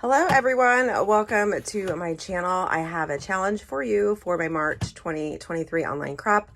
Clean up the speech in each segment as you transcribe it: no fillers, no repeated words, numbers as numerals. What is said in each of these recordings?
Hello everyone, welcome to my channel. I have a challenge for you for my March 2023 online crop,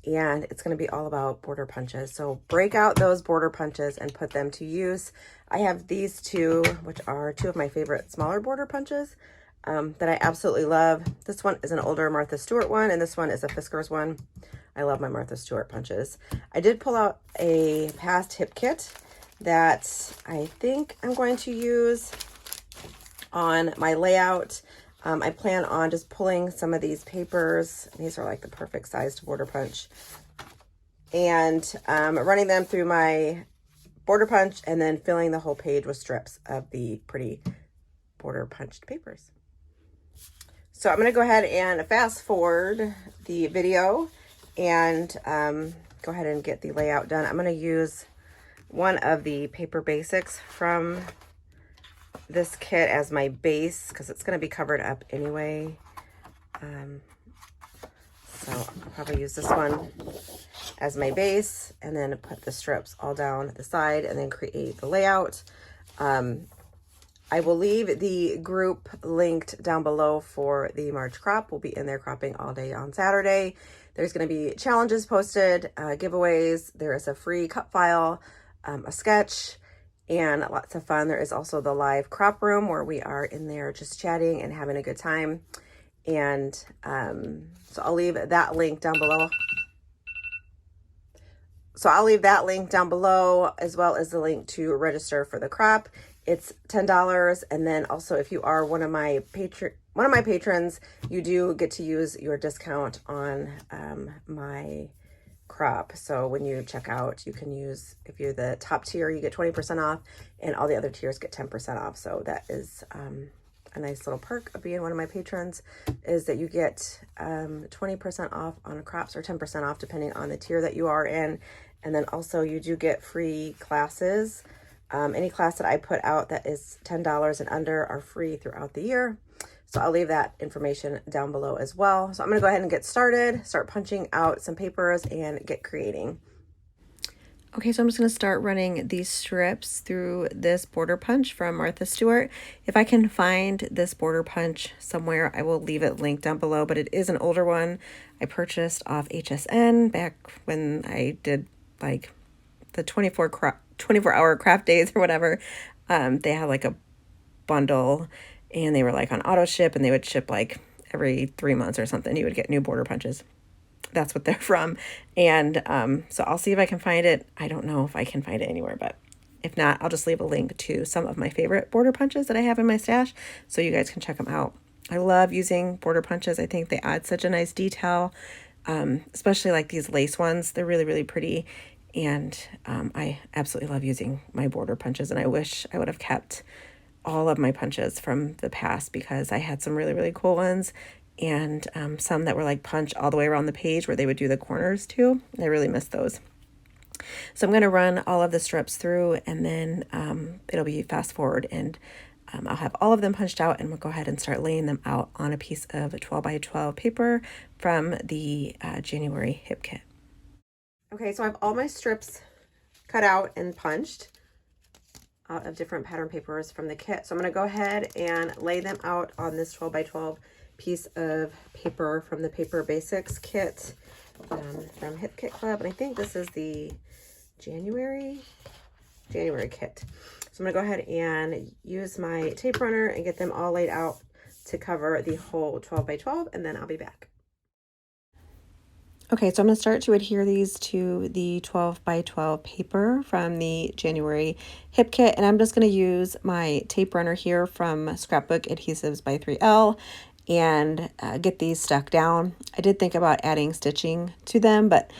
and it's going to be all about border punches. So break out those border punches and put them to use. I have these two, which are two of my favorite smaller border punches that I absolutely love. This one is an older Martha Stewart one, and this one is a Fiskars one. I love my Martha Stewart punches. I did pull out a past hip kit that I think I'm going to use on my layout. I plan on just pulling some of these papers. These are like the perfect size to border punch, and running them through my border punch and then filling the whole page with strips of the pretty border punched papers. So I'm going to go ahead and fast forward the video and go ahead and get the layout done. I'm going to use one of the Paper Basics from this kit as my base because it's going to be covered up anyway. So I'll probably use this one as my base and then put the strips all down the side and then create the layout. I will leave the group linked down below for the March crop. We'll be in there cropping all day on Saturday. There's going to be challenges posted, giveaways. There is a free cut file, a sketch, and lots of fun. There is also the live crop room where we are in there just chatting and having a good time. And so I'll leave that link down below. As well as the link to register for the crop. It's $10, and then also if you are one of my patrons, you do get to use your discount on my crop. So when you check out, you can use, if you're the top tier, you get 20% off, and all the other tiers get 10% off. So that is a nice little perk of being one of my patrons, is that you get 20% off on crops, or 10% off depending on the tier that you are in. And then also you do get free classes. Any class that I put out that is $10 and under are free throughout the year. So I'll leave that information down below as well. So I'm going to go ahead and get started, start punching out some papers and get creating. Okay, so I'm just going to start running these strips through this border punch from Martha Stewart. If I can find this border punch somewhere, I will leave it linked down below, but it is an older one I purchased off HSN back when I did like the 24-hour craft days or whatever. They had like a bundle, and they were like on auto ship, and they would ship like every 3 months or something. You would get new border punches. That's what they're from. And so I'll see if I can find it. I don't know if I can find it anywhere, but if not, I'll just leave a link to some of my favorite border punches that I have in my stash so you guys can check them out. I love using border punches. I think they add such a nice detail, especially like these lace ones. They're really, really pretty. And I absolutely love using my border punches, and I wish I would have kept all of my punches from the past, because I had some really, really cool ones, and some that were like punch all the way around the page where they would do the corners too. I really miss those. So I'm going to run all of the strips through, and then it'll be fast forward, and I'll have all of them punched out, and we'll go ahead and start laying them out on a piece of 12 by 12 paper from the January hip kit. Okay, so I have all my strips cut out and punched out of different pattern papers from the kit. So I'm going to go ahead and lay them out on this 12 by 12 piece of paper from the Paper Basics kit from Hip Kit Club. And I think this is the January kit. So I'm going to go ahead and use my tape runner and get them all laid out to cover the whole 12 by 12, and then I'll be back. Okay, so I'm going to start to adhere these to the 12 by 12 paper from the January hip kit, and I'm just going to use my tape runner here from Scrapbook Adhesives by 3L and get these stuck down. I did think about adding stitching to them, but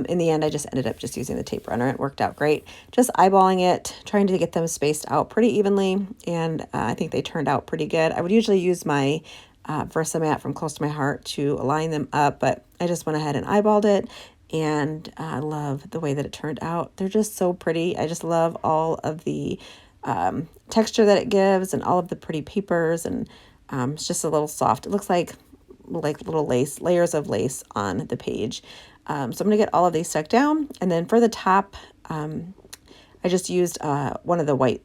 in the end I just ended up just using the tape runner. It worked out great. Just eyeballing it, trying to get them spaced out pretty evenly, and I think they turned out pretty good. I would usually use my Versamat from Close to My Heart to align them up, but I just went ahead and eyeballed it, and I love the way that it turned out. They're just so pretty. I just love all of the texture that it gives, and all of the pretty papers, and it's just a little soft. It looks like little layers of lace on the page. So I'm going to get all of these stuck down, and then for the top, I just used one of the white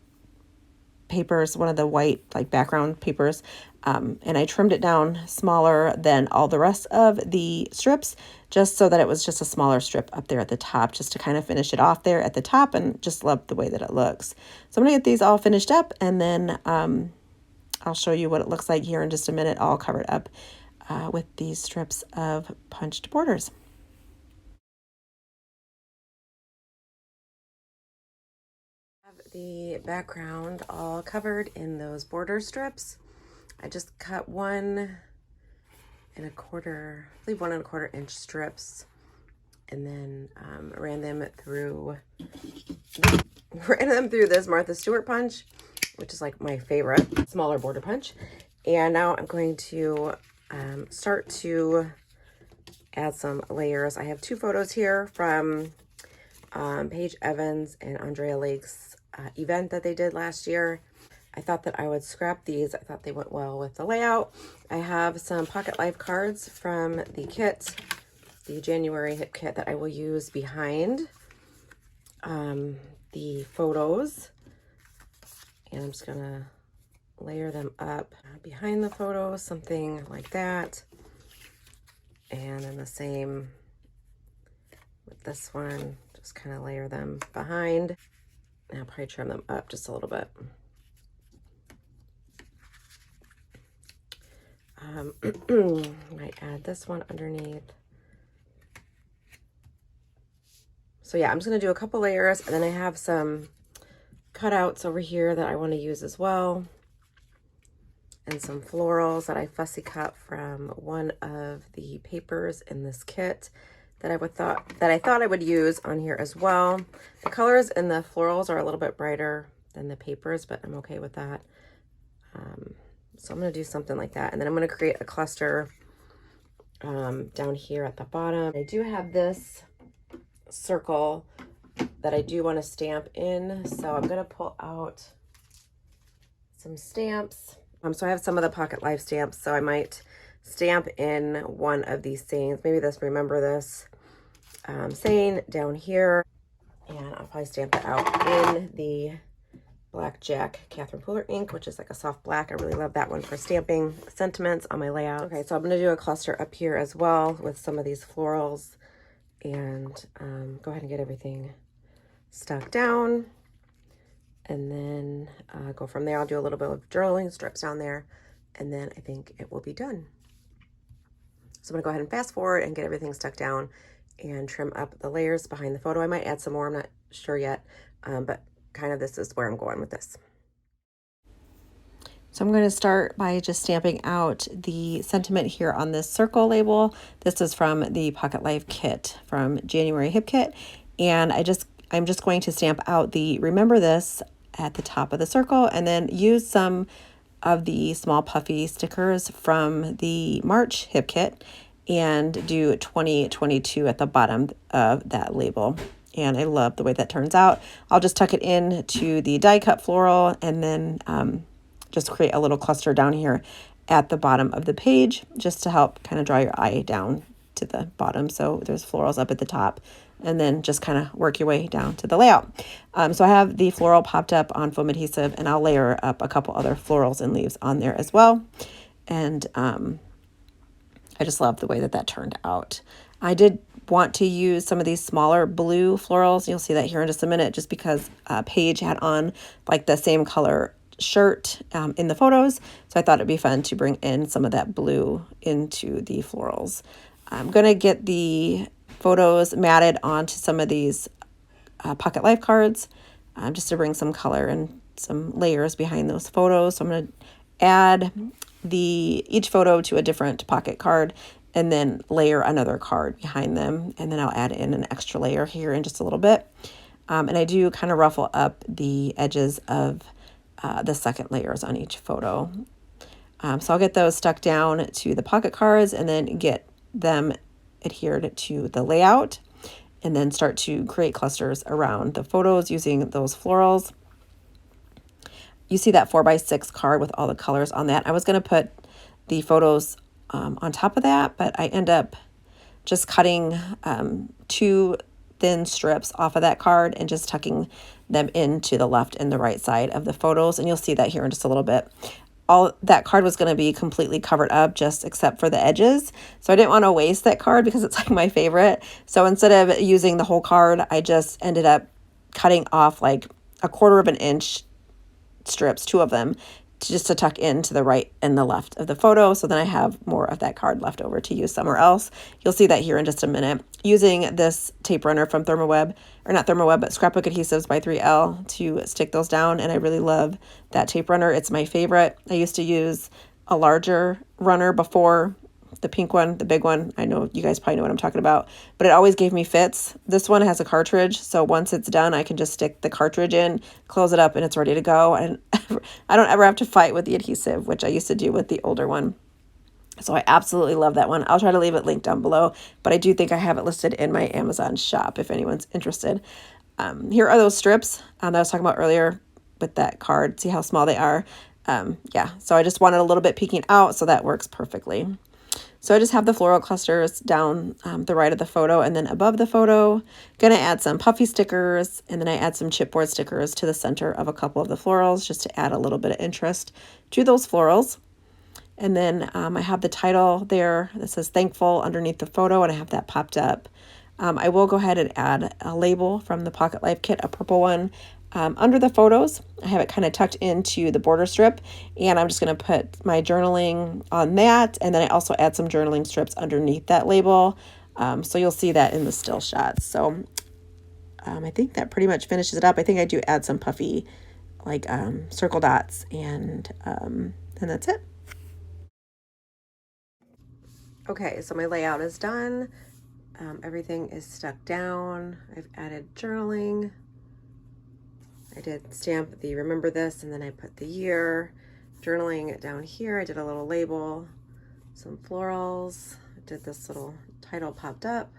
papers, one of the white like background papers, and I trimmed it down smaller than all the rest of the strips, just so that it was just a smaller strip up there at the top, just to kind of finish it off there at the top, and just love the way that it looks. So I'm gonna get these all finished up, and then I'll show you what it looks like here in just a minute, all covered up with these strips of punched borders. The background all covered in those border strips. I just cut 1 1/4, I believe 1 1/4 inch strips, and then ran them through this Martha Stewart punch, which is like my favorite smaller border punch. And now I'm going to start to add some layers. I have 2 photos here from Paige Evans and Andrea Lake's event that they did last year. I thought that I would scrap these. I thought they went well with the layout. I have some Pocket Life cards from the kit, the January hip kit, that I will use behind the photos. And I'm just gonna layer them up behind the photos, something like that. And then the same with this one, just kind of layer them behind. And I'll probably trim them up just a little bit. Might add this one underneath. So yeah, I'm just gonna do a couple layers, and then I have some cutouts over here that I want to use as well, and some florals that I fussy cut from one of the papers in this kit that I thought I would use on here as well. The colors in the florals are a little bit brighter than the papers, but I'm okay with that. So I'm going to do something like that, and then I'm going to create a cluster down here at the bottom. I do have this circle that I do want to stamp in, so I'm going to pull out some stamps. So I have some of the Pocket Life stamps, so I might stamp in one of these sayings. Maybe this Remember This saying down here, and I'll probably stamp it out in the Black Jack Catherine Pooler ink, which is like a soft black. I really love that one for stamping sentiments on my layout. Okay, so I'm going to do a cluster up here as well with some of these florals, and go ahead and get everything stuck down, and then go from there. I'll do a little bit of drilling strips down there, and then I think it will be done. So I'm gonna go ahead and fast forward and get everything stuck down and trim up the layers behind the photo. I might add some more, I'm not sure yet, but kind of this is where I'm going with this. So I'm going to start by just stamping out the sentiment here on this circle label. This is from the Pocket Life kit from January hip kit, and I'm just going to stamp out the Remember This at the top of the circle, and then use some of the small puffy stickers from the March hip kit and do 2022 at the bottom of that label. And I love the way that turns out. I'll just tuck it in to the die cut floral, and then just create a little cluster down here at the bottom of the page, just to help kind of draw your eye down to the bottom. So there's florals up at the top, and then just kind of work your way down to the layout. So I have the floral popped up on foam adhesive, and I'll layer up a couple other florals and leaves on there as well. And I just love the way that that turned out. I did want to use some of these smaller blue florals. You'll see that here in just a minute, just because Paige had on like the same color shirt in the photos. So I thought it'd be fun to bring in some of that blue into the florals. I'm going to get the photos matted onto some of these Pocket Life cards just to bring some color and some layers behind those photos. So I'm going to add each photo to a different pocket card, and then layer another card behind them. And then I'll add in an extra layer here in just a little bit. And I do kind of ruffle up the edges of the second layers on each photo. So I'll get those stuck down to the pocket cards, and then get them adhered to the layout, and then start to create clusters around the photos using those florals. You see that 4x6 card with all the colors on that. I was going to put the photos on top of that, but I end up just cutting 2 thin strips off of that card and just tucking them into the left and the right side of the photos. And you'll see that here in just a little bit. All that card was going to be completely covered up just except for the edges. So I didn't want to waste that card because it's like my favorite. So instead of using the whole card, I just ended up cutting off like 1/4 of an inch strips, 2 of them, just to tuck into the right and the left of the photo. So then I have more of that card left over to use somewhere else. You'll see that here in just a minute. Using this tape runner from Thermoweb, or not Thermoweb, but Scrapbook Adhesives by 3L to stick those down. And I really love that tape runner. It's my favorite. I used to use a larger runner before, the pink one, the big one. I know you guys probably know what I'm talking about, but it always gave me fits. This one has a cartridge, so once it's done, I can just stick the cartridge in, close it up, and it's ready to go. And I don't ever have to fight with the adhesive, which I used to do with the older one. So I absolutely love that one. I'll try to leave it linked down below, but I do think I have it listed in my Amazon shop if anyone's interested. Here are those strips that I was talking about earlier with that card. See how small they are? Yeah, so I just wanted a little bit peeking out, so that works perfectly. So I just have the floral clusters down the right of the photo, and then above the photo, gonna add some puffy stickers, and then I add some chipboard stickers to the center of a couple of the florals just to add a little bit of interest to those florals. And then I have the title there that says thankful underneath the photo, and I have that popped up. I will go ahead and add a label from the Pocket Life kit, a purple one, under the photos. I have it kind of tucked into the border strip, and I'm just going to put my journaling on that, and then I also add some journaling strips underneath that label. So you'll see that in the still shots. So I think that pretty much finishes it up. I think I do add some puffy like circle dots, and that's it. Okay, so my layout is done. Everything is stuck down. I've added journaling. I did stamp the remember this, and then I put the year. Journaling down here, I did a little label, some florals. I did this little title popped up.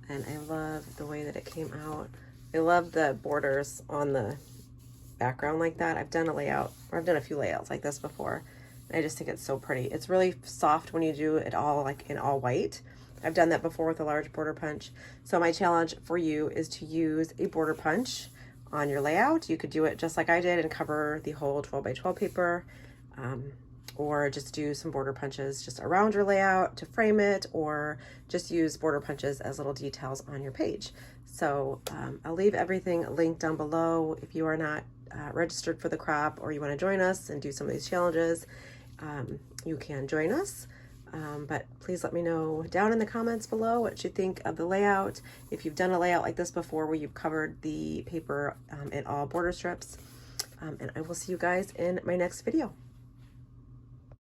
And I love the way that it came out. I love the borders on the background like that. I've done a layout, or I've done a few layouts like this before. I just think it's so pretty. It's really soft when you do it all like in all white. I've done that before with a large border punch. So my challenge for you is to use a border punch on your layout. You could do it just like I did and cover the whole 12 by 12 paper, or just do some border punches just around your layout to frame it, or just use border punches as little details on your page. So I'll leave everything linked down below. If you are not registered for the crop, or you want to join us and do some of these challenges, you can join us. But please let me know down in the comments below what you think of the layout. If you've done a layout like this before where you've covered the paper in all border strips. And I will see you guys in my next video.